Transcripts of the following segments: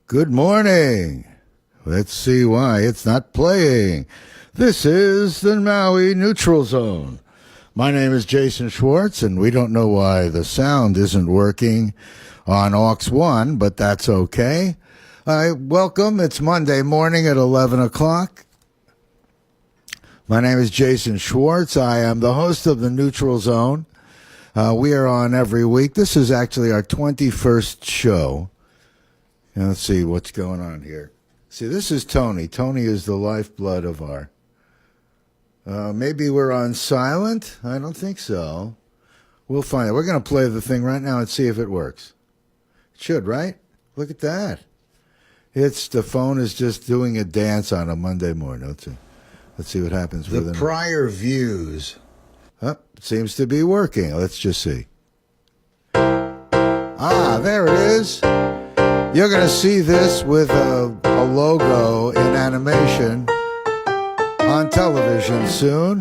Good morning. Let's see why it's not playing. This is the Maui Neutral Zone. My name is Jason Schwartz, and we don't know why the sound isn't working on AUX 1, but that's okay. Welcome. It's Monday morning at 11 o'clock. My name is Jason Schwartz. I am the host of the Neutral Zone. We are on every week. This is actually our 21st show. Now, let's see what's going on here. See, this is Tony. Tony is the lifeblood of our... maybe we're on silent? I don't think so. We'll find out. We're going to play the thing right now and see if it works. It should, right? Look at that. The phone is just doing a dance on a Monday morning. Let's see what happens with the prior views. It seems to be working. Let's just see. There it is. You're going to see this with a logo in animation on television soon.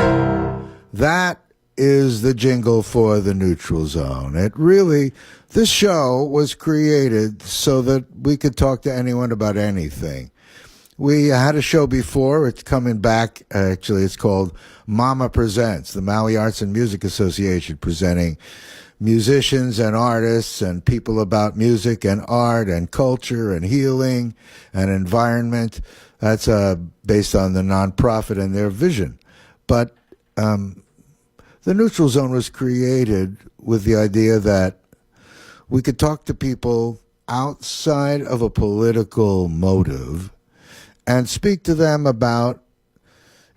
That is the jingle for the Neutral Zone. This show was created so that we could talk to anyone about anything. We had a show before. It's coming back. Actually, it's called Mama Presents, the Maui Arts and Music Association, presenting musicians and artists and people about music and art and culture and healing and environment. That's based on the nonprofit and their vision. But the Neutral Zone was created with the idea that we could talk to people outside of a political motive and speak to them about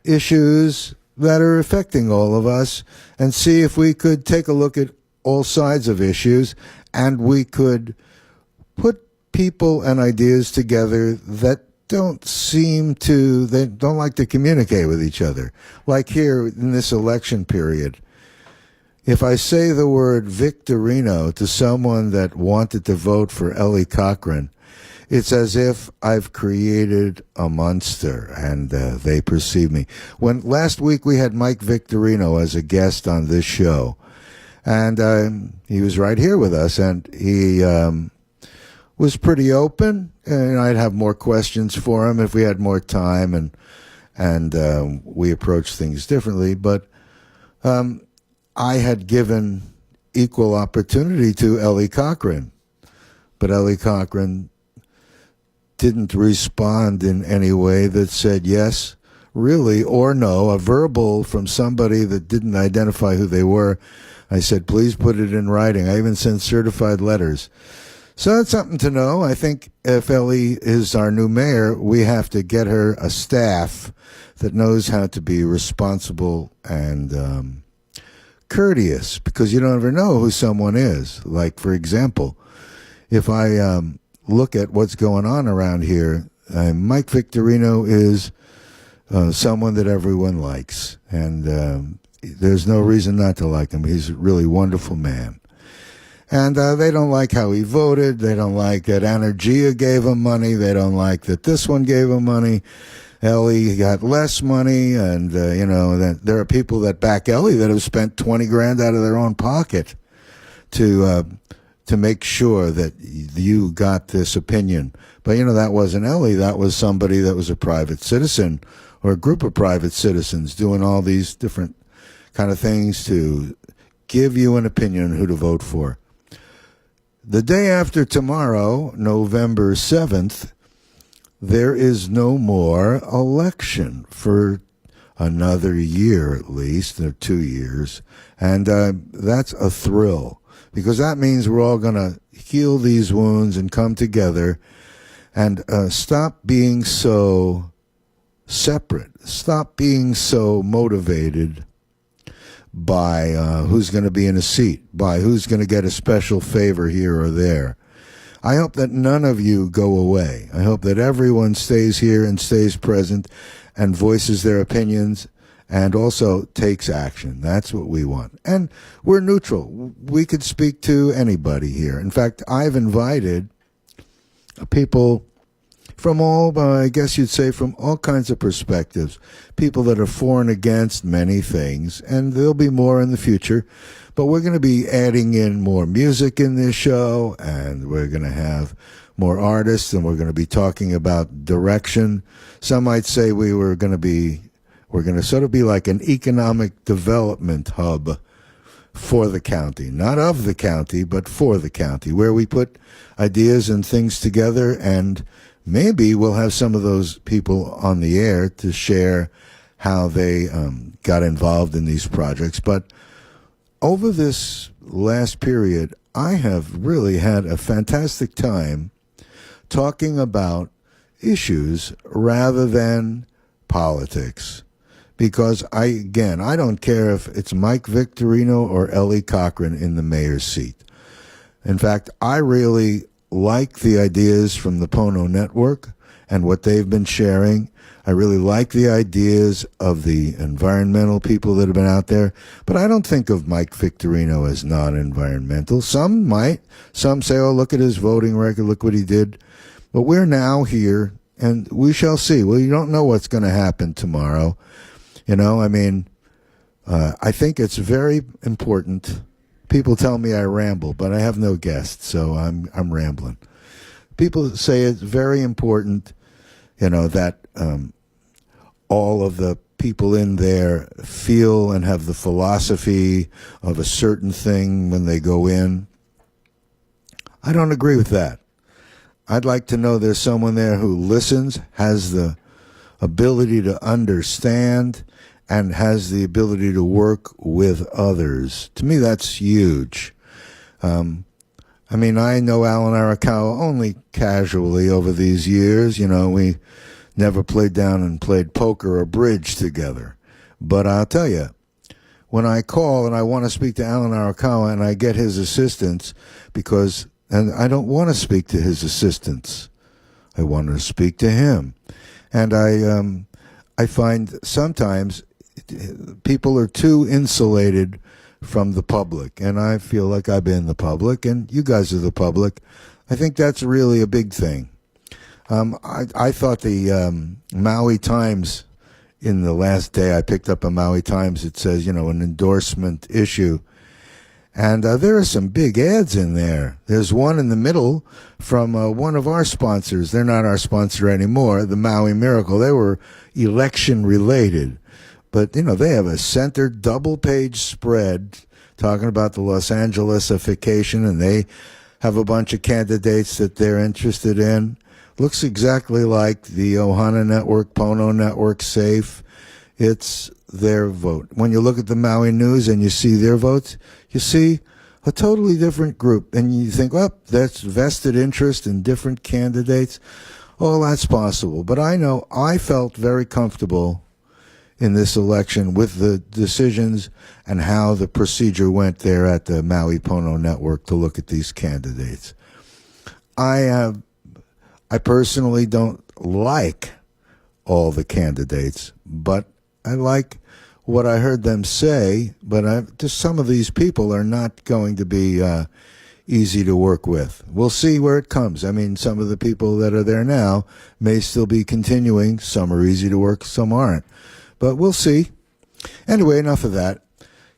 issues that are affecting all of us and see if we could take a look at all sides of issues, and we could put people and ideas together that don't like to communicate with each other. Like here in this election period, if I say the word Victorino to someone that wanted to vote for Ellie Cochran, it's as if I've created a monster, and they perceive me. Last week we had Mike Victorino as a guest on this show, and he was right here with us, and he was pretty open, and I'd have more questions for him if we had more time, and we approached things differently. But I had given equal opportunity to Ellie Cochran, but Ellie Cochran didn't respond in any way that said yes, really, or no, a verbal from somebody that didn't identify who they were. I said, please put it in writing. I even sent certified letters. So that's something to know. I think if Ellie is our new mayor, we have to get her a staff that knows how to be responsible and courteous, because you don't ever know who someone is. Like, for example, if I look at what's going on around here, Mike Victorino is someone that everyone likes, and there's no reason not to like him. He's a really wonderful man. And they don't like how he voted. They don't like that Energia gave him money. They don't like that this one gave him money. Ellie got less money, and that there are people that back Ellie that have spent $20,000 out of their own pocket to make sure that you got this opinion. But that wasn't Ellie. That was somebody that was a private citizen or a group of private citizens doing all these different kind of things to give you an opinion on who to vote for. The day after tomorrow, November 7th, there is no more election for another year at least, or 2 years. And that's a thrill, because that means we're all going to heal these wounds and come together and stop being so separate, stop being so motivated by who's going to be in a seat, by who's going to get a special favor here or there. I hope that none of you go away. I hope that everyone stays here and stays present and voices their opinions and also takes action. That's what we want. And we're neutral. We could speak to anybody here. In fact, I've invited people from all, I guess you'd say, from all kinds of perspectives. People that are for and against many things, and there'll be more in the future. But we're going to be adding in more music in this show, and we're going to have more artists, and we're going to be talking about direction. Some might say we're going to sort of be like an economic development hub for the county, not of the county, but for the county, where we put ideas and things together, and maybe we'll have some of those people on the air to share how they got involved in these projects. But over this last period, I have really had a fantastic time talking about issues rather than politics. Because I don't care if it's Mike Victorino or Ellie Cochran in the mayor's seat. In fact, I really like the ideas from the Pono Network and what they've been sharing. I really like the ideas of the environmental people that have been out there, but I don't think of Mike Victorino as non-environmental. Some might. Some say, oh, look at his voting record, look what he did. But we're now here, and we shall see. Well, you don't know what's going to happen tomorrow. You know, I mean, I think it's very important. People tell me I ramble, but I have no guests, so I'm rambling. People say it's very important, you know, that all of the people in there feel and have the philosophy of a certain thing when they go in. I don't agree with that. I'd like to know there's someone there who listens, has the ability to understand, and has the ability to work with others. To me, that's huge. I mean, I know Alan Arakawa only casually over these years. You know, we never played down and played poker or bridge together. But I'll tell you, when I call and I want to speak to Alan Arakawa and I get his assistance and I don't want to speak to his assistants. I want to speak to him. And I find sometimes people are too insulated from the public. And I feel like I've been the public, and you guys are the public. I think that's really a big thing. I thought the Maui Times, in the last day I picked up a Maui Times, it says, you know, an endorsement issue. And there are some big ads in there. There's one in the middle from one of our sponsors. They're not our sponsor anymore, the Maui Miracle. They were election related. But, you know, they have a centered double-page spread talking about the Los Angelesification, and they have a bunch of candidates that they're interested in. Looks exactly like the Ohana Network, Pono Network, SAFE. It's their vote. When you look at the Maui News and you see their votes, you see a totally different group. And you think, well, that's vested interest in different candidates. Oh, that's possible. But I know I felt very comfortable in this election with the decisions and how the procedure went there at the Maui Pono Network to look at these candidates. I personally don't like all the candidates, but I like what I heard them say, but just some of these people are not going to be easy to work with. We'll see where it comes. I mean, some of the people that are there now may still be continuing. Some are easy to work, some aren't. But we'll see. Anyway, enough of that.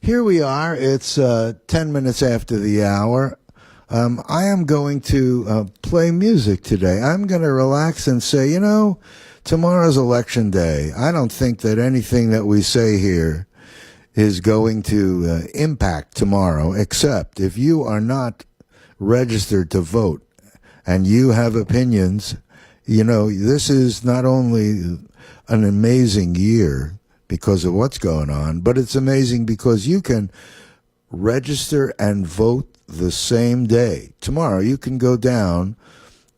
Here we are. It's 10 minutes after the hour. I am going to play music today. I'm going to relax and say, you know, tomorrow's election day. I don't think that anything that we say here is going to impact tomorrow, except if you are not registered to vote and you have opinions. You know, this is not only an amazing year because of what's going on, but it's amazing because you can register and vote the same day. Tomorrow you can go down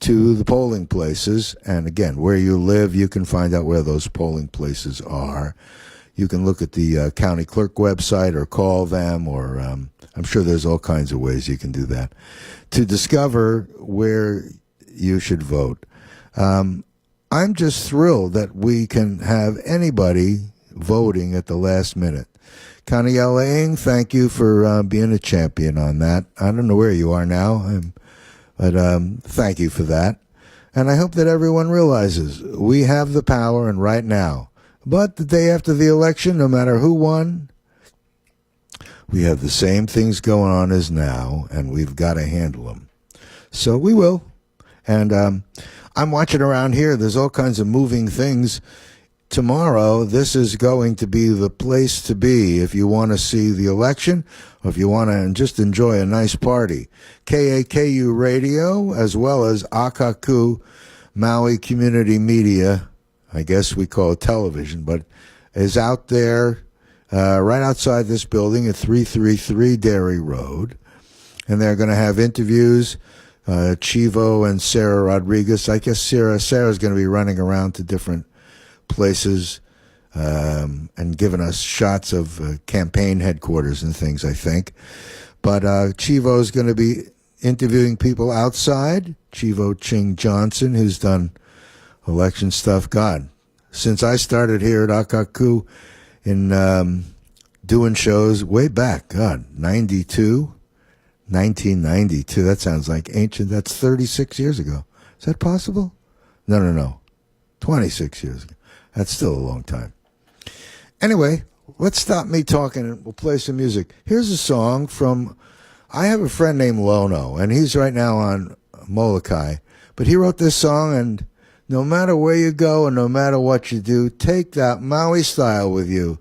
to the polling places, and again, where you live, you can find out where those polling places are. You can look at the county clerk website or call them, or I'm sure there's all kinds of ways you can do that to discover where you should vote. I'm just thrilled that we can have anybody voting at the last minute. Kaniela Ing, thank you for being a champion on that. I don't know where you are now, but thank you for that. And I hope that everyone realizes we have the power and right now. But the day after the election, no matter who won, we have the same things going on as now, and we've got to handle them. So we will. And I'm watching around here. There's all kinds of moving things. Tomorrow, this is going to be the place to be if you want to see the election or if you want to just enjoy a nice party. KAKU Radio, as well as Akaku Maui Community Media, I guess we call it television, but is out there right outside this building at 333 Dairy Road. And they're going to have interviews. Chivo and Sarah Rodriguez. I guess Sarah's going to be running around to different places and giving us shots of campaign headquarters and things, I think. But Chivo's going to be interviewing people outside. Chivo Ching Johnson, who's done election stuff. God, since I started here at Akaku in doing shows way back, God, 1992. That sounds like ancient. That's 36 years ago. Is that possible? No. 26 years ago. That's still a long time. Anyway, let's stop me talking and we'll play some music. Here's a song from, I have a friend named Lono, and he's right now on Molokai. But he wrote this song, and no matter where you go and no matter what you do, take that Maui style with you.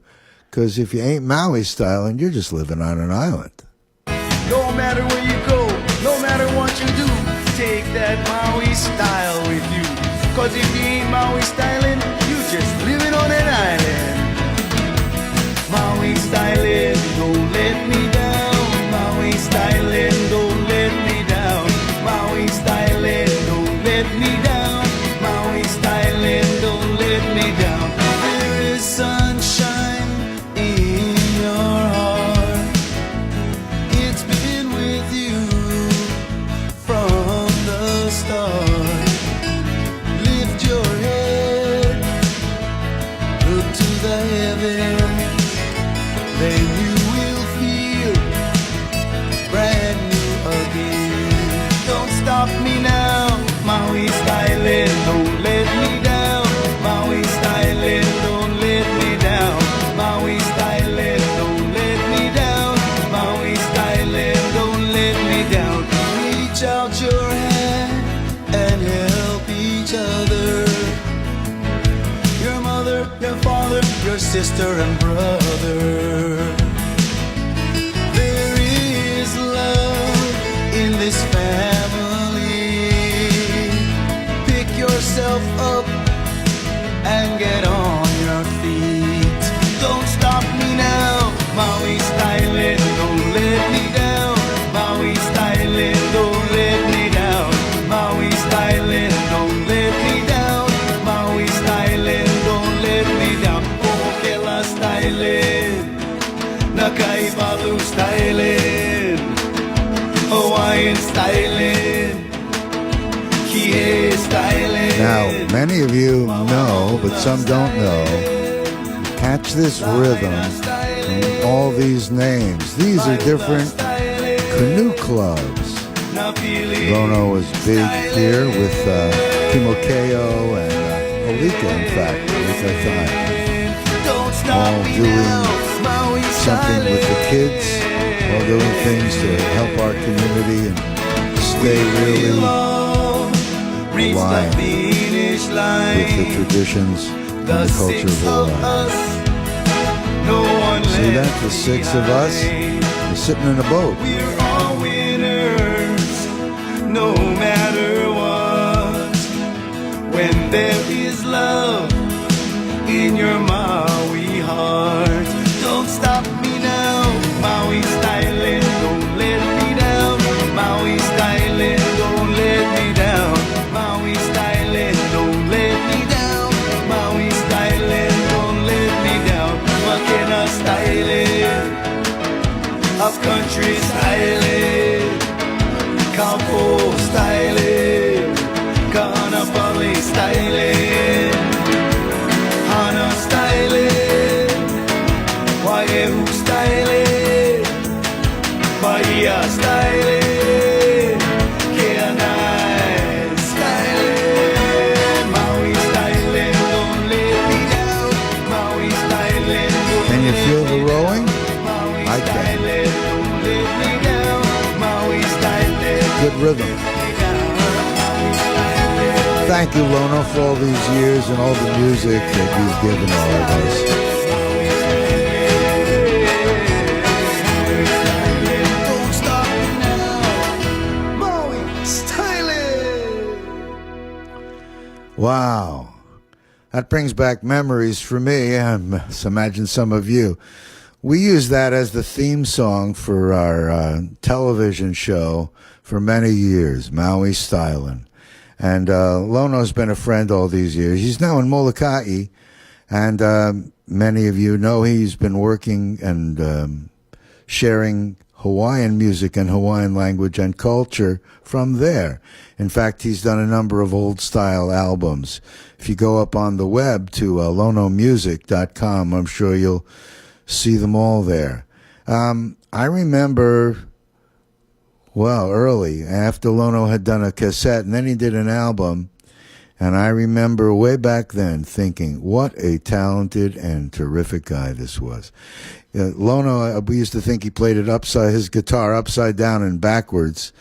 Because if you ain't Maui style, and you're just living on an island. No matter where you go, no matter what you do, take that Maui style with you. Cause if you ain't Maui styling, you just living on an island. Maui styling, don't let me down. Maui styling, don't let me down. Maui styling, don't let me down. Maui styling, don't let me down. There is sunshine in your heart. It's been with you from the start. Lift your head, look to the heavens, then you will feel brand new again. Don't stop me now, Maui styling, don't let me down. Maui styling, don't let me down. Maui styling, don't let me down. Maui styling, don't let me down. Reach out your hand and help each other. Your mother, your father, your sister and brother. There is love in this family. Pick yourself up and get on your feet. Don't stop me now, Maui styling, don't let me down. Maui styling, don't let me down. Maui styling, don't let me down. Maui styling, don't let me down. Kokela styling, Nakaibalu styling, Hawaiian styling, Kihei styling. Now, many of you know, but some don't know. Catch this rhythm and all these names. These are different canoe clubs. Lono was big here with Kimokeo and Olika, in fact, at that time. All doing something with the kids, all doing things to help our community and stay really aligned with the traditions and the culture of Hawaii. See that? The six of us are sitting in a boat. We're all winners, no matter what. When there is love in your Maui heart, don't stop me now, Maui styling, don't let me down. Maui styling, don't let me down. Maui styling, don't let me down. Maui styling, don't let me down. Makena styling, up country styling, Kaupo styling, Kahanapali styling, Hana styling, Wai'ehu styling, Bahia styling, Keanai styling. thank you, Lono, for all these years and all the music that you've given all of us. Don't stop now, Maui styling. Wow. That brings back memories for me, and imagine some of you. We used that as the theme song for our television show for many years, Maui Stylin'. And Lono's been a friend all these years. He's now in Molokai, and many of you know he's been working and sharing Hawaiian music and Hawaiian language and culture from there. In fact, he's done a number of old-style albums. If you go up on the web to lonomusic.com, I'm sure you'll see them all there. I remember, well, early, after Lono had done a cassette, and then he did an album, and I remember way back then thinking, what a talented and terrific guy this was. Lono, we used to think he played it his guitar upside down and backwards.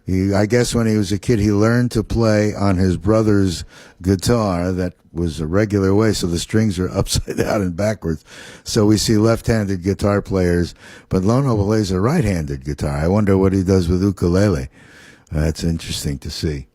I guess when he was a kid, he learned to play on his brother's guitar that was a regular way, so the strings are upside down and backwards. So we see left-handed guitar players, but Lono plays a right-handed guitar. I wonder what he does with ukulele. That's interesting to see.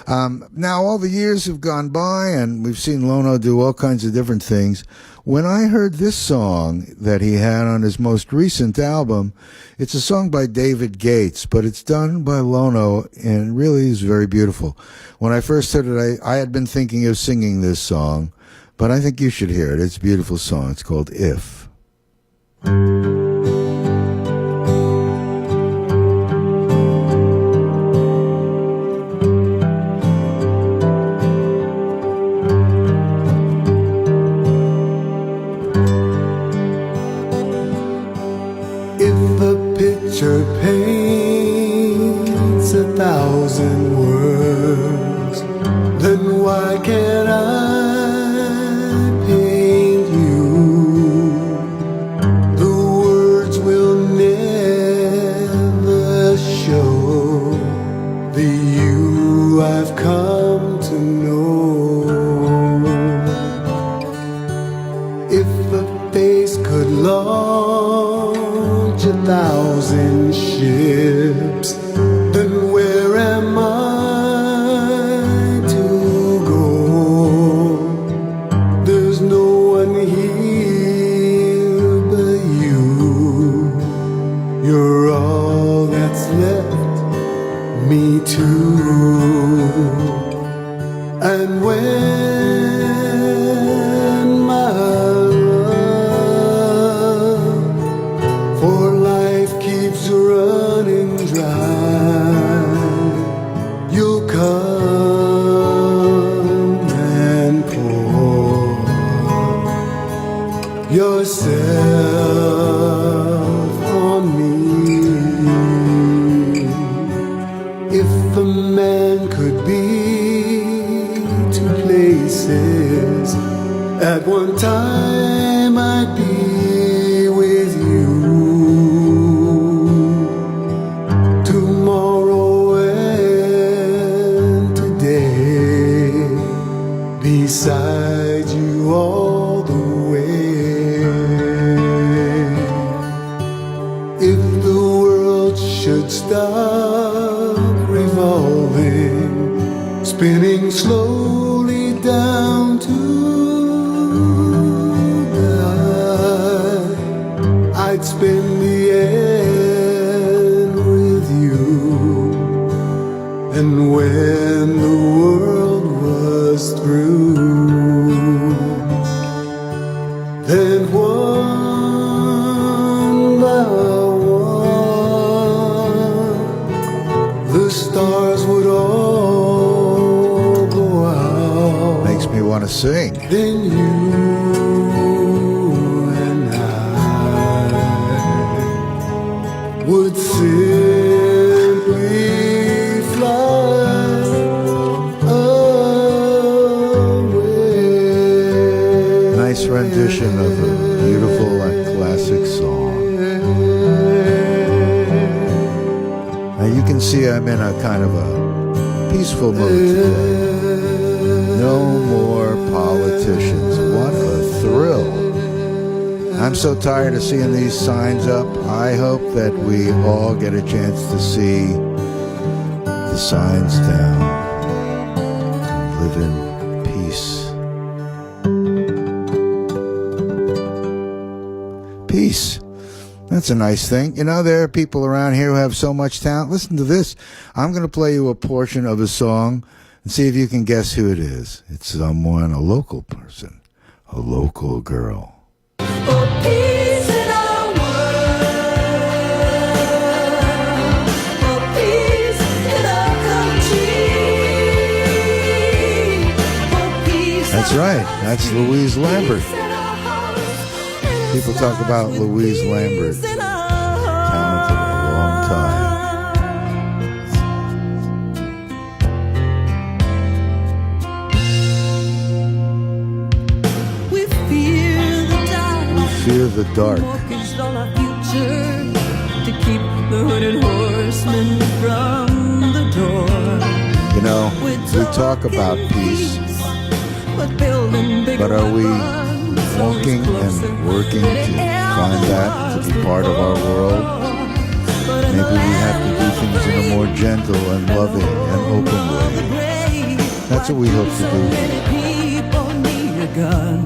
Now, all the years have gone by, and we've seen Lono do all kinds of different things. When I heard this song that he had on his most recent album, it's a song by David Gates, but it's done by Lono, and really is very beautiful. When I first heard it, I had been thinking of singing this song, but I think you should hear it. It's a beautiful song. It's called If. Picture paints 1,000 words, then why can't I paint you? The words will never show the you I've come to know. If a face could launch 1,000 ships, then where am I to go? There's no one here but you. You're all that's left me to. And when my for life keeps running dry, you'll come and pour yourself on me. If a man could be two places at one time, I'd be with you. Tomorrow and today, beside you all the way. If the world should stop revolving, spinning slowly down to die, I'd spend the end with you. And when the world was through, then one by one, the stars would all go out. Makes me want to sing. Then you and I would simply fly away. Nice rendition of a beautiful and classic song. Now you can see I'm in a kind of a peaceful mood today. I'm so tired of seeing these signs up. I hope that we all get a chance to see the signs down. Live in peace. Peace. That's a nice thing. You know, there are people around here who have so much talent. Listen to this. I'm going to play you a portion of a song and see if you can guess who it is. It's someone, a local person, a local girl. Oh, peace in our world. Oh, peace in our country. Oh, peace. That's right. That's Louise Lambert. People talk about Louise Lambert. Talented a long time. We fear the dark. We fear the dark. Mortgaged all our future to keep the hooded horsemen from the door. You know, we talk about peace, but are we walking and working to find that to be part of our world? Maybe we have to do things in a more gentle and loving and open way. That's what we hope to do. People need a gun.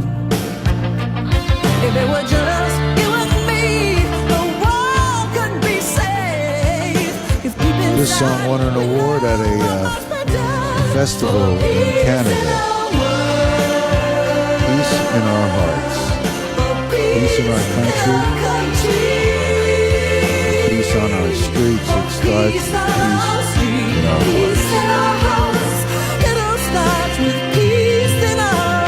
If it were just you and me, the world could be saved. This song won an award at a festival in Canada. Peace in our hearts. Peace in our country. Peace on our streets. It starts with peace in our hearts. It all starts with peace in our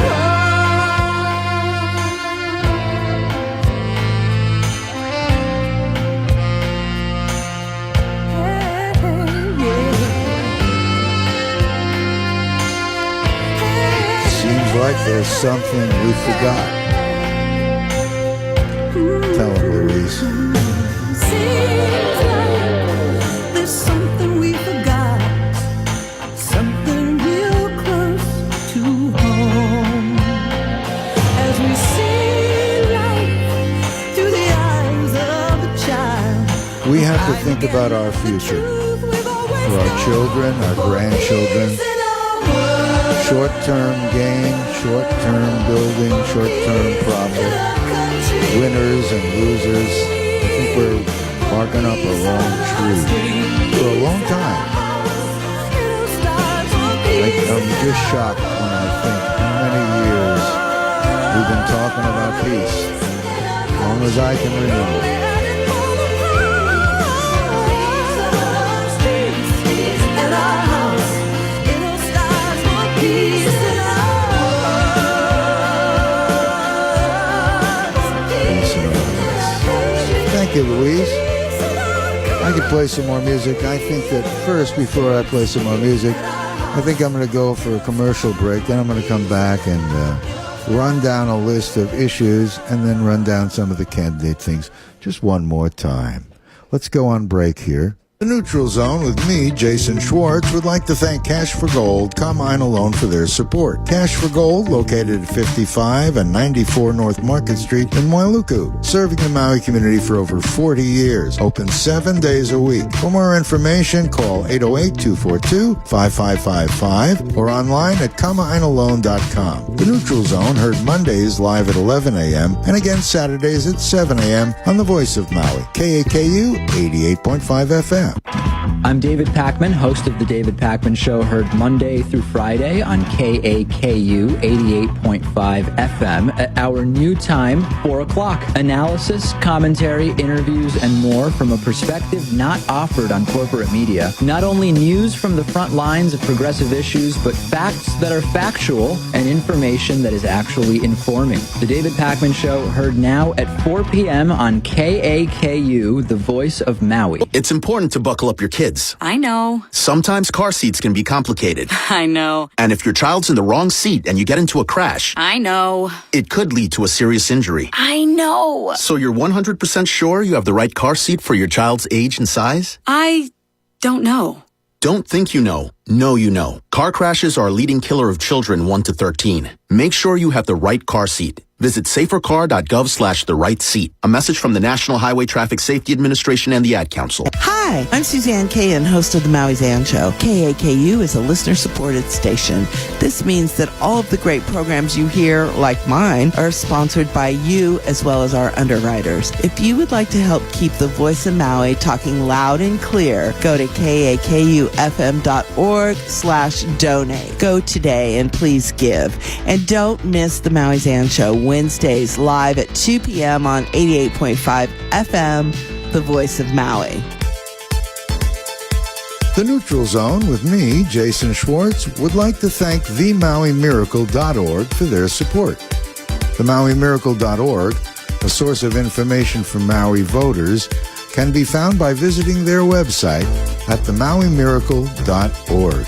Seems like there's something we forgot. Tell him, Louise. Seems like there's something we forgot, something real close to home. As we see life through the eyes of a child, We have to think about our future. For our children, our grandchildren. Short-term gain, short-term building, short-term profit. Winners and losers. I think we're barking up a wrong tree for a long time. I'm just shocked when I think how many years we've been talking about peace. As long as I can remember. Thank you, Louise. I could play some more music. I think that first, before I play some more music, I think I'm going to go for a commercial break. Then I'm going to come back and run down a list of issues and then run down some of the candidate things just one more time. Let's go on break here. The Neutral Zone with me, Jason Schwartz, would like to thank Cash for Gold, Carmine Alone for their support. Cash for Gold, located at 55 and 94 North Market Street in Wailuku, serving the Maui community for over 40 years. Open 7 days a week. For more information, call 808-242-5555 or online at kamainalone.com. The Neutral Zone heard Mondays live at 11 a.m. and again Saturdays at 7 a.m. on the Voice of Maui, KAKU 88.5 FM. I'm David Packman, host of The David Packman Show, heard Monday through Friday on KAKU 88.5 FM at our new time, 4 o'clock. Analysis, commentary, interviews, and more from a perspective not offered on corporate media. Not only news from the front lines of progressive issues, but facts that are factual and information that is actually informing. The David Packman Show, heard now at 4 p.m. on KAKU, the Voice of Maui. It's important to buckle up your kids. I know. Sometimes car seats can be complicated. I know. And if your child's in the wrong seat and you get into a crash, I know. it could lead to a serious injury. I know. So you're 100% sure you have the right car seat for your child's age and size? I don't know. Don't think you know. Know you know. Car crashes are a leading killer of children 1 to 13. Make sure you have the right car seat. Visit safercar.gov/the-right-seat. A message from the National Highway Traffic Safety Administration and the Ad Council. Hi, I'm Suzanne Kayan, host of the Maui Zan Show. KAKU is a listener-supported station. This means that all of the great programs you hear, like mine, are sponsored by you as well as our underwriters. If you would like to help keep the voice of Maui talking loud and clear, go to kakufm.org/donate. Go today and please give. And don't miss the Maui Zan Show Wednesdays live at 2 p.m. on 88.5 FM, the voice of Maui. The Neutral Zone with me, Jason Schwartz, would like to thank themaui.miracle.org for their support. Themaui.miracle.org, a source of information for Maui voters, can be found by visiting their website at themaui.miracle.org.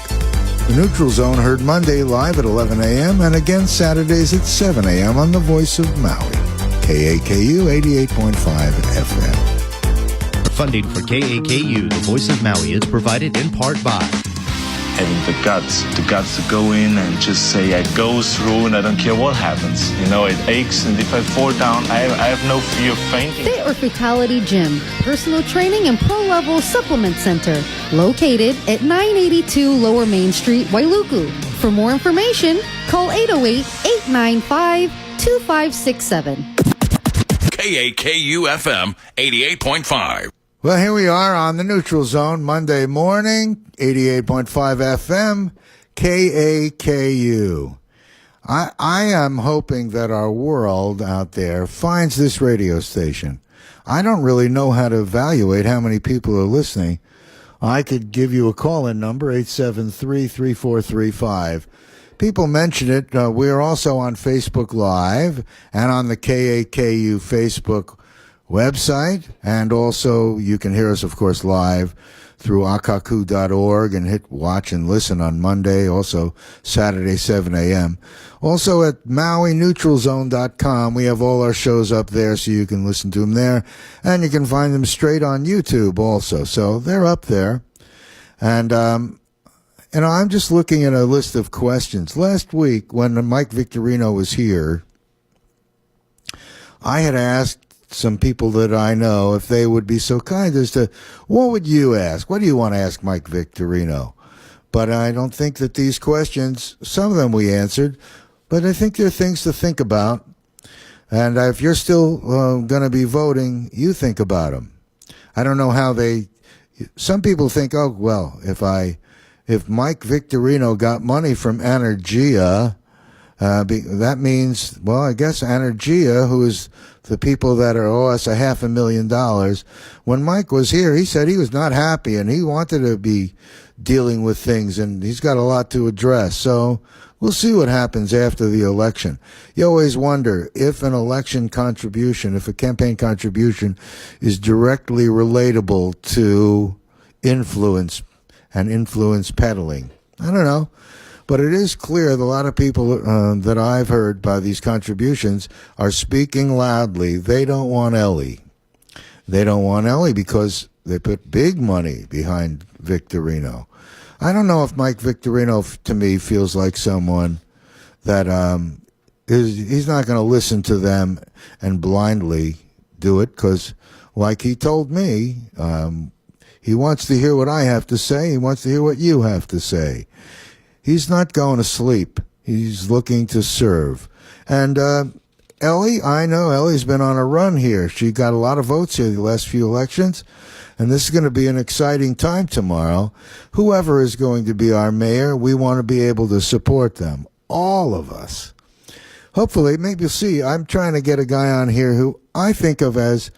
The Neutral Zone heard Monday live at 11 a.m. and again Saturdays at 7 a.m. on the Voice of Maui, KAKU 88.5 FM. Funding for KAKU, the Voice of Maui, is provided in part by having the guts to go in and just say, I go through and I don't care what happens. You know, it aches, and if I fall down, I have no fear of fainting. Fit or Fatality Gym, personal training and pro-level supplement center, located at 982 Lower Main Street, Wailuku. For more information, call 808-895-2567. KAKU-FM 88.5. Well, here we are on the Neutral Zone, Monday morning, 88.5 FM, KAKU. I am hoping that our world out there finds this radio station. I don't really know how to evaluate how many people are listening. I could give you a call-in number, 873-3435. People mention it. We're also on Facebook Live and on the KAKU Facebook website, and also you can hear us, of course, live through akaku.org and hit watch and listen on Monday, also Saturday, 7 a.m. Also at MauiNeutralZone.com, we have all our shows up there, so you can listen to them there, and you can find them straight on YouTube also, so they're up there. And I'm just looking at a list of questions. Last week, when Mike Victorino was here, I had asked some people that I know if they would be so kind as to, what would you ask? What do you want to ask Mike Victorino? But I don't think that these questions, some of them we answered, but I think they're things to think about. And if you're still going to be voting, you think about them. I don't know how some people think, oh, well, if Mike Victorino got money from Energia, that means, well, I guess Energia, who is the people that owe us $500,000. When Mike was here, he said he was not happy and he wanted to be dealing with things, and he's got a lot to address. So we'll see what happens after the election. You always wonder if an election contribution, if a campaign contribution is directly relatable to influence and influence peddling. I don't know. But it is clear that a lot of people that I've heard by these contributions are speaking loudly. They don't want Ellie. They don't want Ellie because they put big money behind Victorino. I don't know if Mike Victorino, to me, feels like someone that he's not going to listen to them and blindly do it because, like he told me, he wants to hear what I have to say. He wants to hear what you have to say. He's not going to sleep. He's looking to serve. And Ellie, I know Ellie's been on a run here. She got a lot of votes here the last few elections. And this is going to be an exciting time tomorrow. Whoever is going to be our mayor, we want to be able to support them. All of us. Hopefully, maybe you'll see, I'm trying to get a guy on here who I think of as,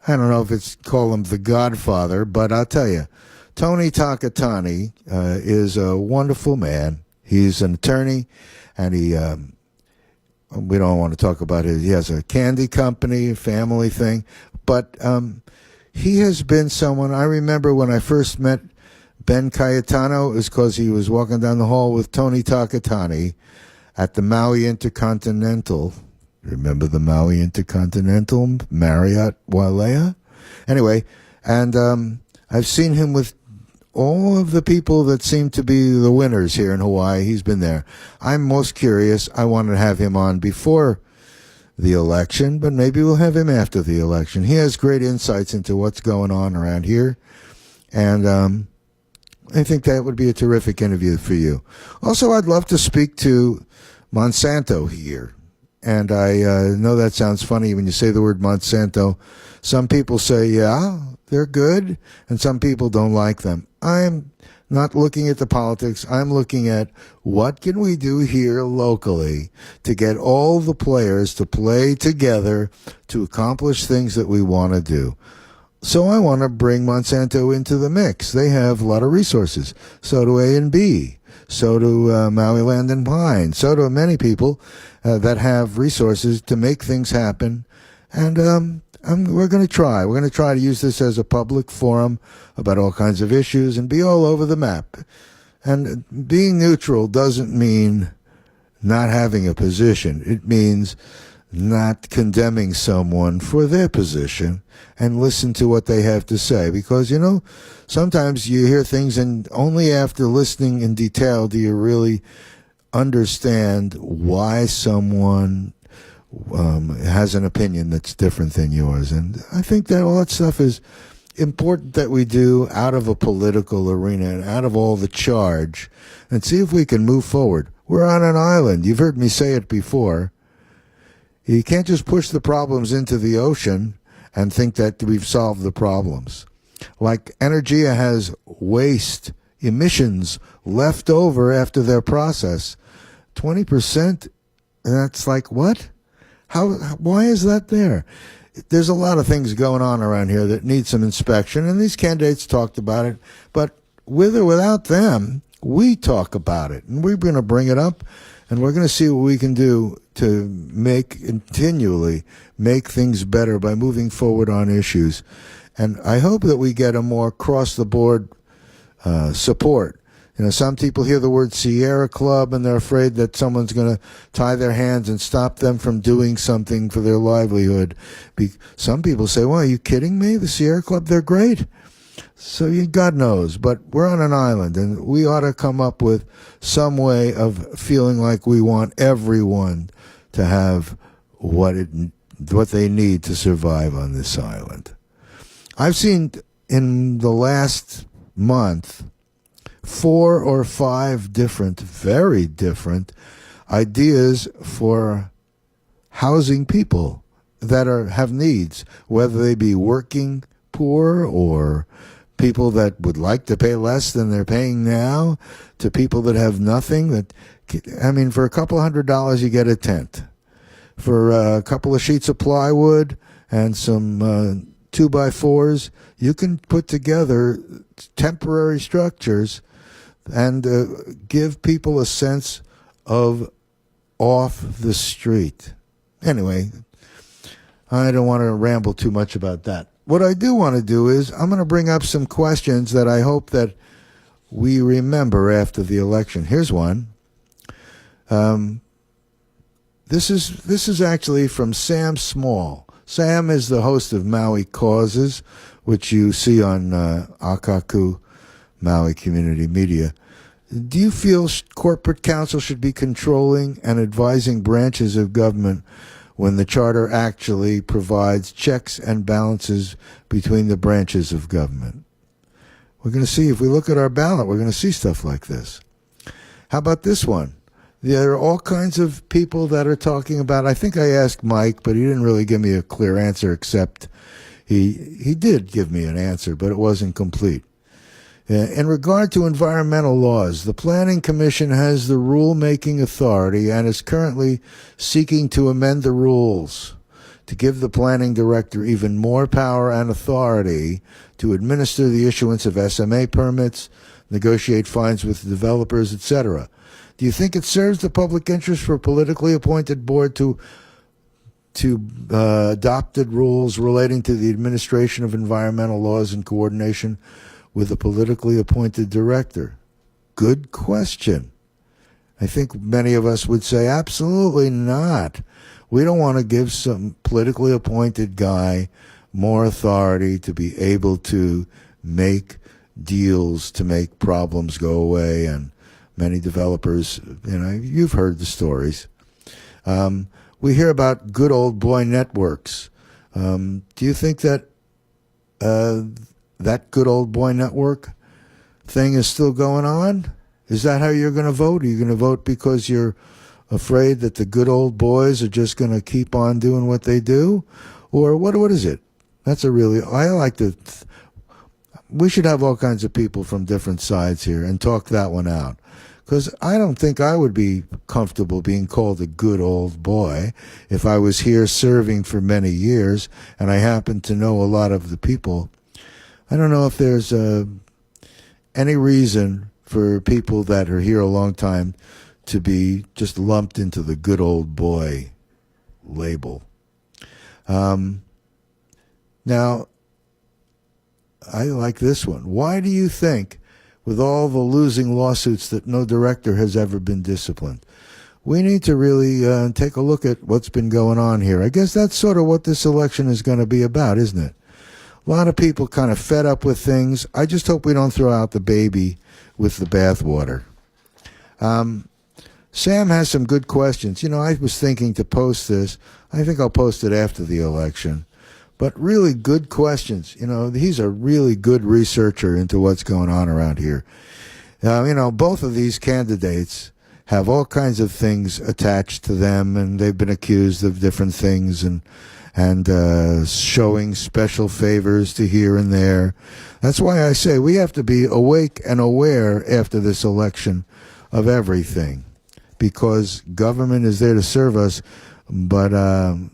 I don't know if it's call him the Godfather, but I'll tell you, Tony Takatani is a wonderful man. He's an attorney, and we don't want to talk about it. He has a candy company, a family thing, but he has been someone, I remember when I first met Ben Cayetano, it was because he was walking down the hall with Tony Takatani at the Maui Intercontinental. Remember the Maui Intercontinental, Marriott Wailea? Anyway, and I've seen him with all of the people that seem to be the winners here in Hawaii. He's been there. I'm most curious. I wanted to have him on before the election, but maybe we'll have him after the election. He has great insights into what's going on around here, and I think that would be a terrific interview for you. Also, I'd love to speak to Monsanto here, and I know that sounds funny when you say the word Monsanto. Some people say, yeah, they're good, and some people don't like them. I'm not looking at the politics. I'm looking at what can we do here locally to get all the players to play together to accomplish things that we want to do. So I want to bring Monsanto into the mix. They have a lot of resources. So do A&B. So do Maui Land and Pine. So do many people that have resources to make things happen. And we're going to try. We're going to try to use this as a public forum about all kinds of issues and be all over the map. And being neutral doesn't mean not having a position. It means not condemning someone for their position and listen to what they have to say. Because, you know, sometimes you hear things and only after listening in detail do you really understand why someone has an opinion that's different than yours. And I think that all that stuff is important that we do out of a political arena and out of all the charge and see if we can move forward. We're on an island. You've heard me say it before. You can't just push the problems into the ocean and think that we've solved the problems. Like Energia has waste emissions left over after their process. 20%, that's like what? Why is that there? There's a lot of things going on around here that need some inspection, and these candidates talked about it. But with or without them, we talk about it, and we're going to bring it up, and we're going to see what we can do to continually make things better by moving forward on issues. And I hope that we get a more across-the-board support. You know, some people hear the word Sierra Club and they're afraid that someone's going to tie their hands and stop them from doing something for their livelihood. Some people say, well, are you kidding me? The Sierra Club, they're great. So God knows, but we're on an island and we ought to come up with some way of feeling like we want everyone to have what they need to survive on this island. I've seen in the last month 4 or 5 different, very different ideas for housing people that have needs, whether they be working poor or people that would like to pay less than they're paying now, to people that have nothing. For a couple $100 you get a tent. For a couple of sheets of plywood and some 2x4s, you can put together temporary structures and give people a sense of off the street. Anyway, I don't want to ramble too much about that. What I do want to do is I'm going to bring up some questions that I hope that we remember after the election. Here's one. This is actually from Sam Small. Sam is the host of Maui Causes, which you see on Akaku Maui Community Media. Do you feel corporate counsel should be controlling and advising branches of government when the charter actually provides checks and balances between the branches of government? We're going to see, if we look at our ballot, we're going to see stuff like this. How about this one? There are all kinds of people that are talking about, I think I asked Mike, but he didn't really give me a clear answer, except he did give me an answer, but it wasn't complete. In regard to environmental laws, the Planning Commission has the rule-making authority and is currently seeking to amend the rules to give the planning director even more power and authority to administer the issuance of SMA permits, negotiate fines with developers, etc. Do you think it serves the public interest for a politically appointed board to adopted rules relating to the administration of environmental laws in coordination with a politically appointed director? Good question. I think many of us would say absolutely not. We don't want to give some politically appointed guy more authority to be able to make deals to make problems go away. And many developers, you've heard the stories. we hear about good old boy networks. Do you think that that good old boy network thing is still going on? Is that how you're going to vote? Are you going to vote because you're afraid that the good old boys are just going to keep on doing what they do? Or what is it? That's a really, I like to, we should have all kinds of people from different sides here and talk that one out. Because I don't think I would be comfortable being called a good old boy if I was here serving for many years and I happen to know a lot of the people. I don't know if there's any reason for people that are here a long time to be just lumped into the good old boy label. Now, I like this one. Why do you think, with all the losing lawsuits, that no director has ever been disciplined? We need to really take a look at what's been going on here. I guess that's sort of what this election is going to be about, isn't it? A lot of people kind of fed up with things. I just hope we don't throw out the baby with the bathwater. Sam has some good questions. You know, I was thinking to post this. I think I'll post it after the election. But really good questions. You know, he's a really good researcher into what's going on around here. You know, both of these candidates have all kinds of things attached to them, and they've been accused of different things and showing special favors to here and there. That's why I say we have to be awake and aware after this election of everything, because government is there to serve us, but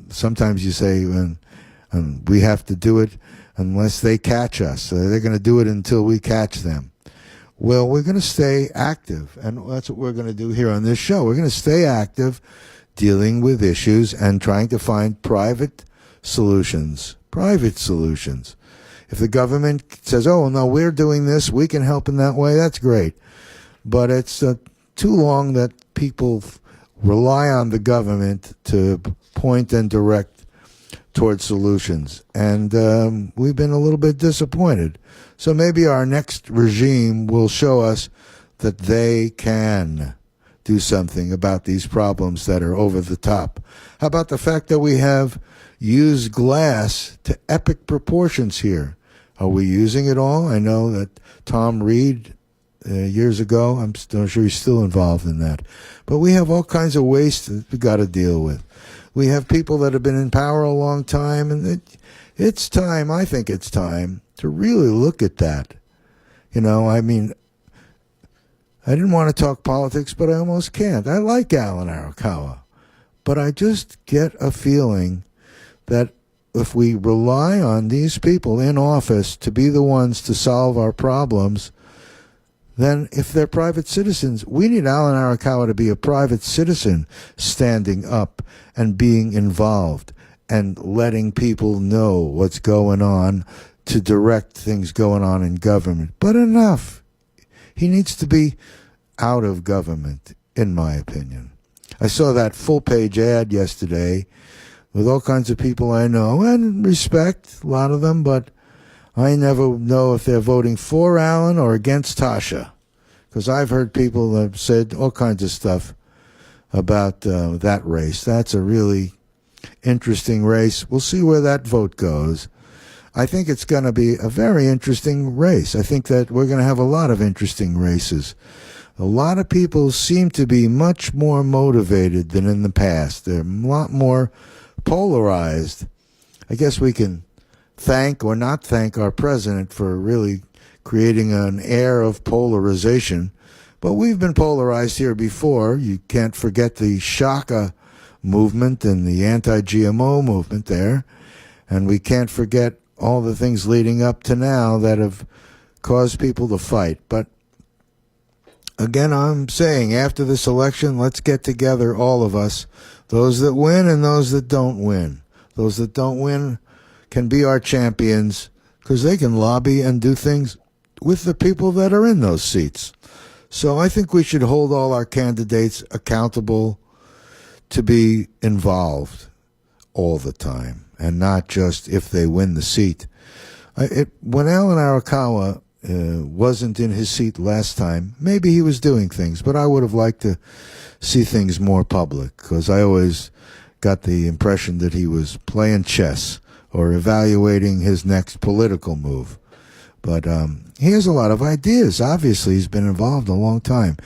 sometimes you say, and we have to do it unless they catch us. They're going to do it until we catch them. Well, we're going to stay active, and that's what we're going to do here on this show. We're going to stay active, dealing with issues and trying to find private solutions. If the government says, oh, no, we're doing this, we can help in that way, that's great. But it's too long that people rely on the government to point and direct towards solutions. And we've been a little bit disappointed. So maybe our next regime will show us that they can do something about these problems that are over the top. How about the fact that we have used glass to epic proportions here? Are we using it all? I know that Tom Reed years ago, I'm sure he's still involved in that. But we have all kinds of waste that we've got to deal with. We have people that have been in power a long time, and it's time, I think it's time, to really look at that. You know, I mean, I didn't want to talk politics, but I almost can't. I like Alan Arakawa, but I just get a feeling that if we rely on these people in office to be the ones to solve our problems, then if they're private citizens, we need Alan Arakawa to be a private citizen standing up and being involved and letting people know what's going on to direct things going on in government. But enough. He needs to be out of government, in my opinion. I saw that full-page ad yesterday with all kinds of people I know and respect, a lot of them, but I never know if they're voting for Alan or against Tasha, because I've heard people that have said all kinds of stuff about that race. That's a really interesting race. We'll see where that vote goes. I think it's going to be a very interesting race. I think that we're going to have a lot of interesting races. A lot of people seem to be much more motivated than in the past. They're a lot more polarized. I guess we can thank or not thank our president for really creating an air of polarization. But we've been polarized here before. You can't forget the Shaka movement and the anti-GMO movement there. And we can't forget all the things leading up to now that have caused people to fight. But again, I'm saying after this election, let's get together, all of us, those that win and those that don't win. Those that don't win can be our champions because they can lobby and do things with the people that are in those seats. So I think we should hold all our candidates accountable to be involved all the time and not just if they win the seat. When Alan Arakawa wasn't in his seat last time, maybe he was doing things, but I would have liked to see things more public because I always got the impression that he was playing chess or evaluating his next political move. But he has a lot of ideas. Obviously, he's been involved a long time.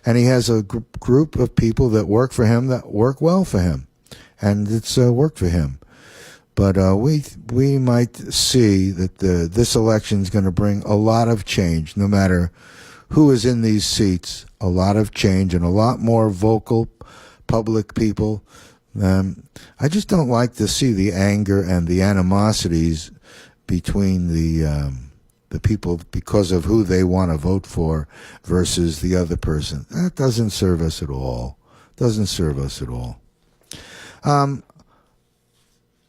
And he has a group of people that work for him that work well for him. And it's worked for him. But we might see that this election is going to bring a lot of change, no matter who is in these seats. A lot of change and a lot more vocal public people. I just don't like to see the anger and the animosities between the people because of who they want to vote for versus the other person. That doesn't serve us at all. Doesn't serve us at all.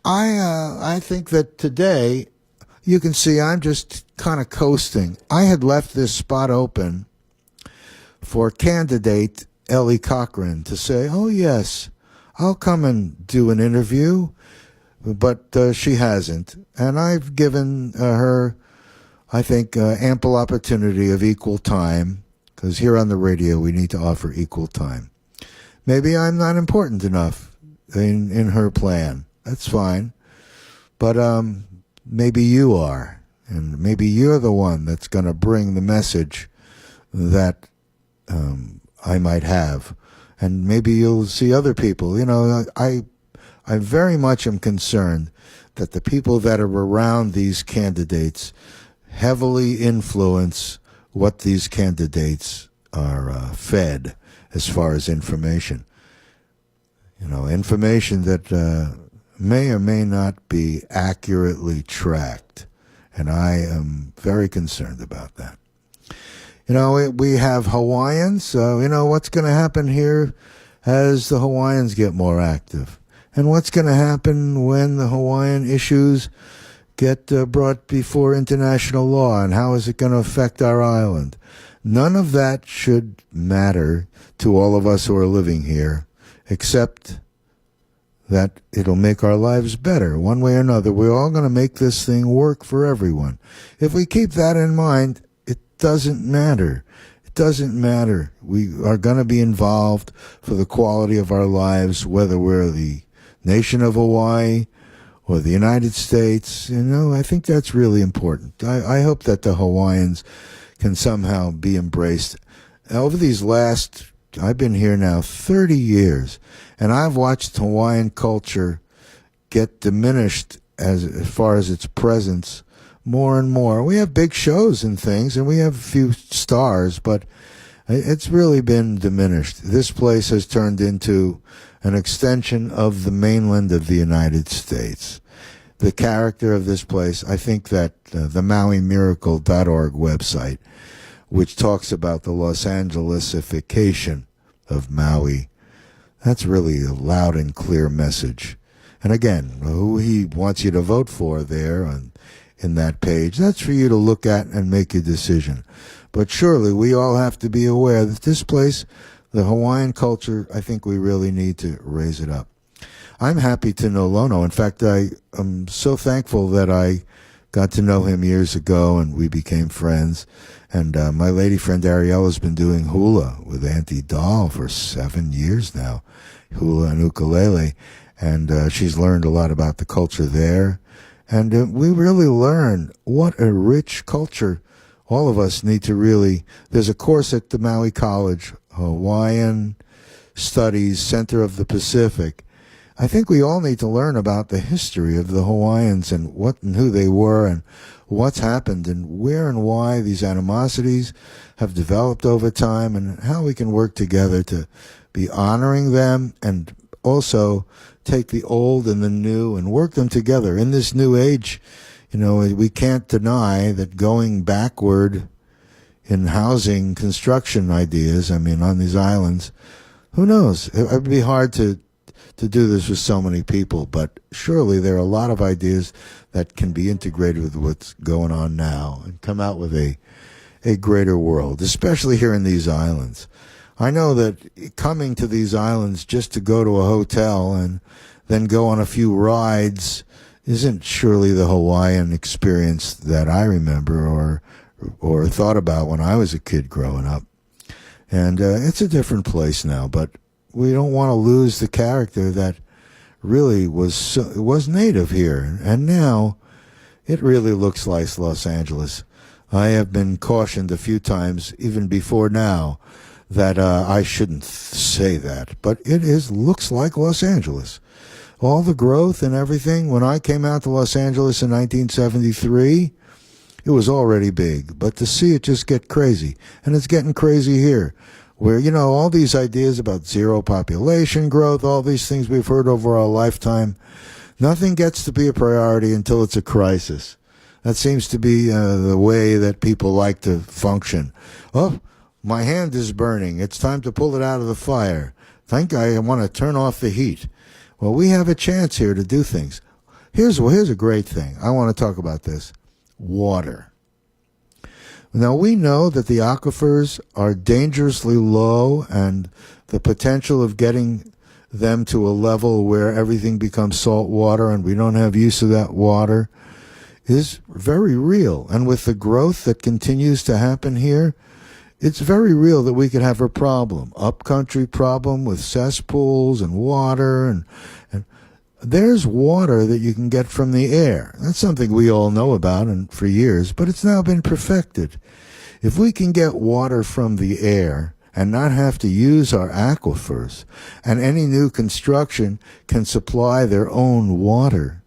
I think that today, you can see I'm just kind of coasting. I had left this spot open for candidate Ellie Cochran to say, oh, yes, I'll come and do an interview, but she hasn't. And I've given her, I think, ample opportunity of equal time, because here on the radio we need to offer equal time. Maybe I'm not important enough in her plan. That's fine. But maybe you are, and maybe you're the one that's going to bring the message that I might have. And maybe you'll see other people. You know, I very much am concerned that the people that are around these candidates heavily influence what these candidates are fed as far as information. You know, information that may or may not be accurately tracked. And I am very concerned about that. You know, we have Hawaiians. You know, what's going to happen here as the Hawaiians get more active? And what's going to happen when the Hawaiian issues get brought before international law? And how is it going to affect our island? None of that should matter to all of us who are living here, except that it'll make our lives better. One way or another, we're all going to make this thing work for everyone. If we keep that in mind, it doesn't matter. It doesn't matter. We are going to be involved for the quality of our lives, whether we're the nation of Hawaii or the United States. You know, I think that's really important. I hope that the Hawaiians can somehow be embraced. Over these I've been here now 30 years, and I've watched Hawaiian culture get diminished as far as its presence more and more. We have big shows and things, and we have a few stars, but it's really been diminished. This place has turned into an extension of the mainland of the United States. The character of this place, I think that the MauiMiracle.org website, which talks about the Los Angelesification of Maui, that's really a loud and clear message. And again, who he wants you to vote for there in that page, that's for you to look at and make a decision. But surely we all have to be aware that this place, the Hawaiian culture, I think we really need to raise it up. I'm happy to know Lono. In fact, I am so thankful that I got to know him years ago and we became friends. And my lady friend Ariella has been doing hula with Auntie Doll for 7 years now, hula and ukulele. And she's learned a lot about the culture there. And we really learn what a rich culture all of us need to really. There's a course at the Maui College, Hawaiian Studies Center of the Pacific. I think we all need to learn about the history of the Hawaiians and what and who they were and what's happened and where and why these animosities have developed over time and how we can work together to be honoring them and also take the old and the new and work them together in this new age. You know, we can't deny that going backward in housing construction ideas, I mean, on these islands, who knows? It would be hard to do this with so many people, but surely there are a lot of ideas that can be integrated with what's going on now and come out with a greater world, especially here in these islands. I know that coming to these islands just to go to a hotel and then go on a few rides isn't surely the Hawaiian experience that I remember or thought about when I was a kid growing up. And it's a different place now, but we don't want to lose the character that really was native here, and now it really looks like Los Angeles. I have been cautioned a few times, even before now, that I shouldn't say that, but looks like Los Angeles. All the growth and everything. When I came out to Los Angeles in 1973, it was already big, but to see it just get crazy, and it's getting crazy here, where, all these ideas about zero population growth, all these things we've heard over our lifetime, nothing gets to be a priority until it's a crisis. That seems to be the way that people like to function. Oh, my hand is burning. It's time to pull it out of the fire. Think I want to turn off the heat. Well, we have a chance here to do things. Here's a great thing. I want to talk about this. Water. Now, we know that the aquifers are dangerously low, and the potential of getting them to a level where everything becomes salt water and we don't have use of that water is very real. And with the growth that continues to happen here, it's very real that we could have a problem, upcountry problem with cesspools and water, and there's water that you can get from the air. That's something we all know about and for years, but it's now been perfected. If we can get water from the air and not have to use our aquifers, and any new construction can supply their own water,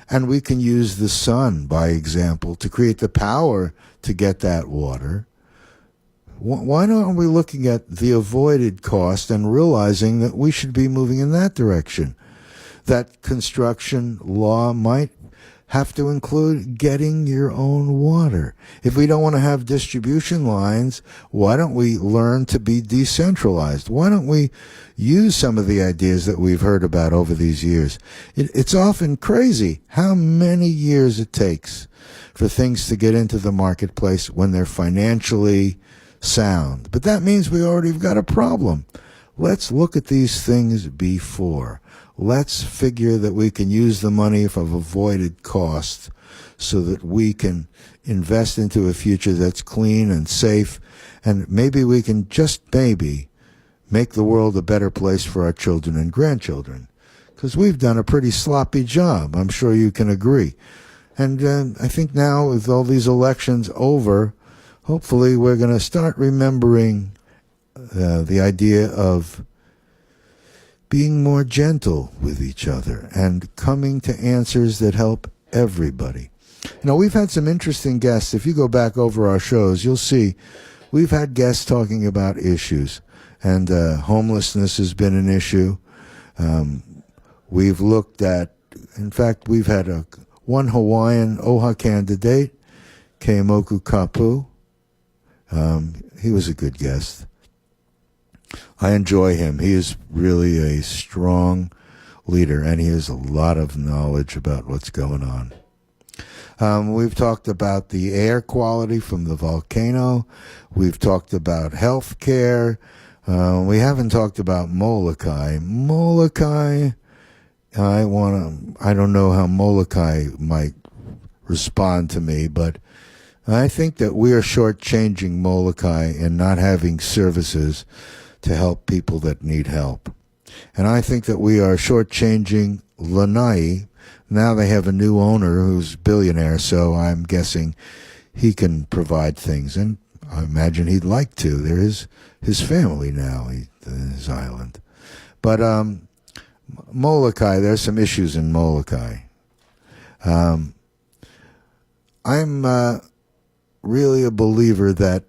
and we can use the sun, by example, to create the power to get that water, why aren't we looking at the avoided cost and realizing that we should be moving in that direction? That construction law might have to include getting your own water. If we don't want to have distribution lines, why don't we learn to be decentralized? Why don't we use some of the ideas that we've heard about over these years? It's often crazy how many years it takes for things to get into the marketplace when they're financially sound. But that means we already have got a problem. Let's look at these things before. Let's figure that we can use the money of avoided costs so that we can invest into a future that's clean and safe, and maybe we can just maybe make the world a better place for our children and grandchildren. Because we've done a pretty sloppy job. I'm sure you can agree. And I think now with all these elections over, hopefully we're going to start remembering the idea of being more gentle with each other and coming to answers that help everybody. We've had some interesting guests. If you go back over our shows, you'll see we've had guests talking about issues, and homelessness has been an issue. We've looked at, in fact, we've had one Hawaiian OHA candidate, Keimoku Kapu. He was a good guest. I enjoy him. He is really a strong leader, and he has a lot of knowledge about what's going on. We've talked about the air quality from the volcano. We've talked about health care. We haven't talked about Molokai. Molokai, I don't know how Molokai might respond to me, but I think that we are shortchanging Molokai in not having services to help people that need help. And I think that we are shortchanging Lanai. Now they have a new owner who's a billionaire, so I'm guessing he can provide things. And I imagine he'd like to. There is his family now, his island. But Molokai, there's some issues in Molokai. I'm really a believer that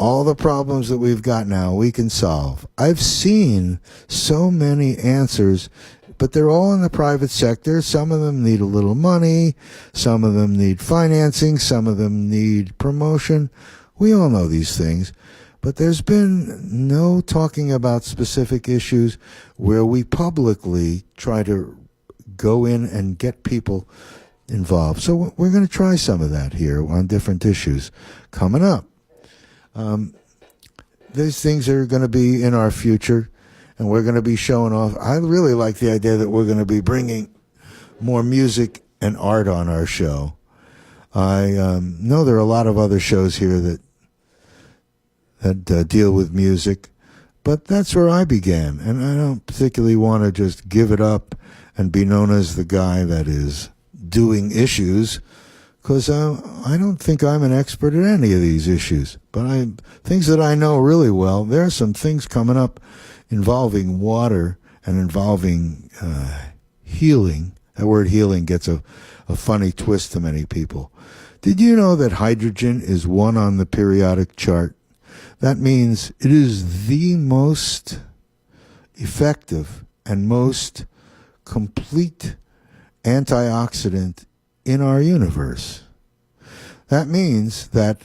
all the problems that we've got now, we can solve. I've seen so many answers, but they're all in the private sector. Some of them need a little money. Some of them need financing. Some of them need promotion. We all know these things. But there's been no talking about specific issues where we publicly try to go in and get people involved. So we're going to try some of that here on different issues coming up. These things are going to be in our future, and we're going to be showing off. I really like the idea that we're going to be bringing more music and art on our show. I know there are a lot of other shows here that deal with music, but that's where I began, and I don't particularly want to just give it up and be known as the guy that is doing issues, because I don't think I'm an expert at any of these issues. But things that I know really well, there are some things coming up involving water and involving healing. That word healing gets a funny twist to many people. Did you know that hydrogen is 1 on the periodic chart? That means it is the most effective and most complete antioxidant in our universe. That means that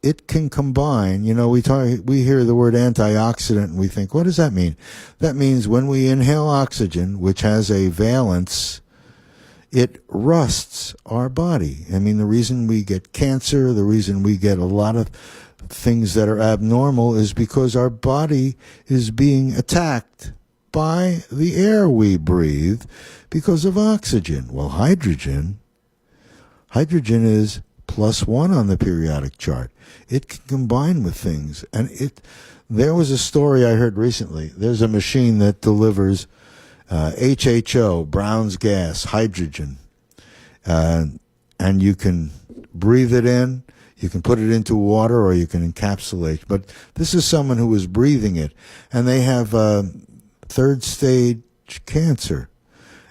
it can combine, we hear the word antioxidant and we think, what does that mean? That means when we inhale oxygen, which has a valence, it rusts our body. I mean, the reason we get cancer, the reason we get a lot of things that are abnormal is because our body is being attacked by the air we breathe because of oxygen. Well, hydrogen is +1 on the periodic chart. It can combine with things. And there was a story I heard recently. There's a machine that delivers HHO, Brown's gas, hydrogen. And you can breathe it in. You can put it into water or you can encapsulate. But this is someone who was breathing it. And they have third stage cancer.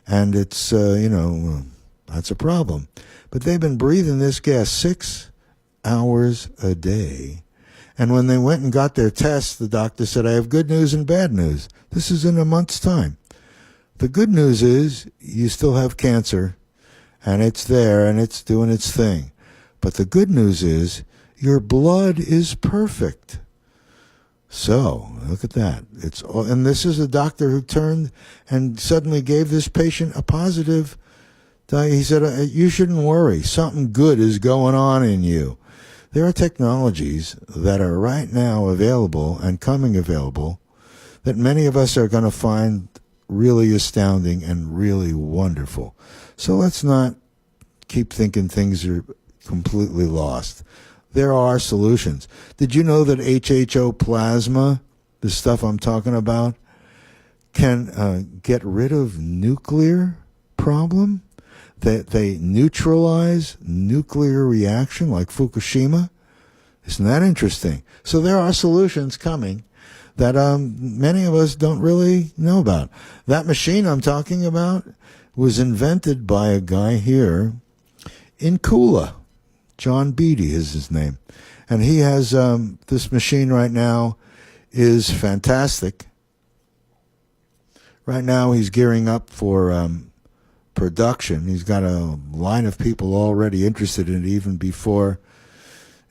And it's, that's a problem. But they've been breathing this gas 6 hours a day. And when they went and got their tests, the doctor said, I have good news and bad news. This is in a month's time. The good news is you still have cancer, and it's there, and it's doing its thing. But the good news is your blood is perfect. So, look at that. And this is a doctor who turned and suddenly gave this patient a positive. He said, you shouldn't worry. Something good is going on in you. There are technologies that are right now available and coming available that many of us are going to find really astounding and really wonderful. So let's not keep thinking things are completely lost. There are solutions. Did you know that HHO plasma, the stuff I'm talking about, can get rid of nuclear problem? They neutralize nuclear reaction like Fukushima? Isn't that interesting? So there are solutions coming that many of us don't really know about. That machine I'm talking about was invented by a guy here in Kula. John Beatty is his name. And he has this machine right now is fantastic. Right now he's gearing up for production. He's got a line of people already interested in it even before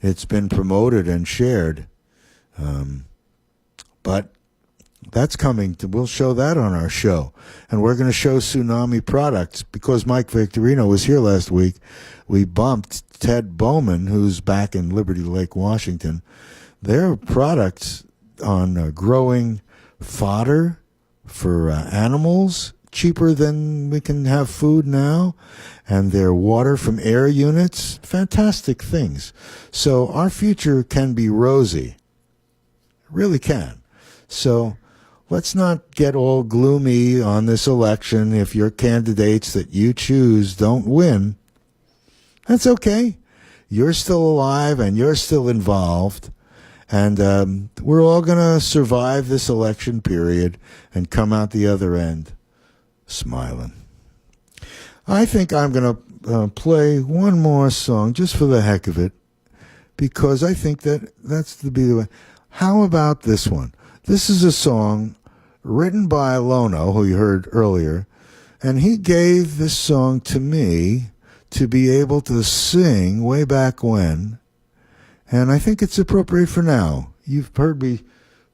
it's been promoted and shared. But that's coming. We'll show that on our show. And we're going to show Tsunami products. Because Mike Victorino was here last week, we bumped Ted Bowman, who's back in Liberty Lake, Washington. Their products on growing fodder for animals, cheaper than we can have food now, and their water from air units, fantastic things. So our future can be rosy. It really can. So let's not get all gloomy on this election if your candidates that you choose don't win. That's okay. You're still alive and you're still involved. And we're all going to survive this election period and come out the other end smiling. I think I'm going to play one more song just for the heck of it, because I think that's to be the way. How about this one? This is a song written by Lono, who you heard earlier, and he gave this song to me to be able to sing way back when, and I think it's appropriate for now. You've heard me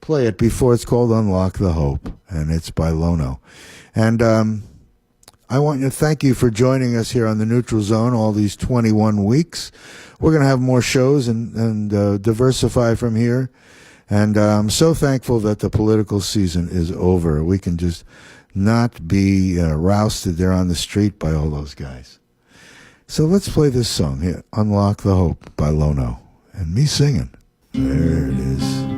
play it before. It's called Unlock the Hope, and it's by Lono. And I want to thank you for joining us here on the Neutral Zone all these 21 weeks. We're going to have more shows and diversify from here. And I'm so thankful that the political season is over. We can just not be rousted there on the street by all those guys. So let's play this song here, Unlock the Hope by Lono. And me singing. There it is.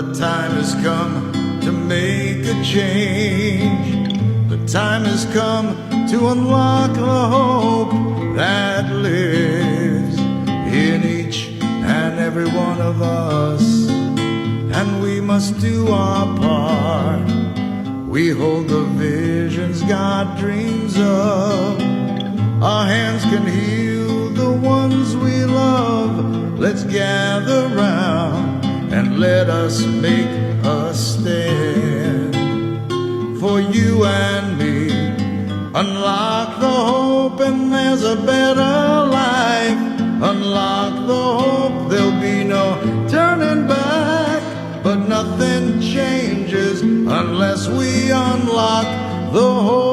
The time has come to make a change. The time has come to unlock the hope that lives in each and every one of us. And we must do our part. We hold the visions God dreams of. Our hands can heal the ones we love. Let's gather round and let us make a stand. For you and me, unlock the hope and there's a better life. Unlock the hope, there'll be no turning back. But nothing changes unless we unlock the hope.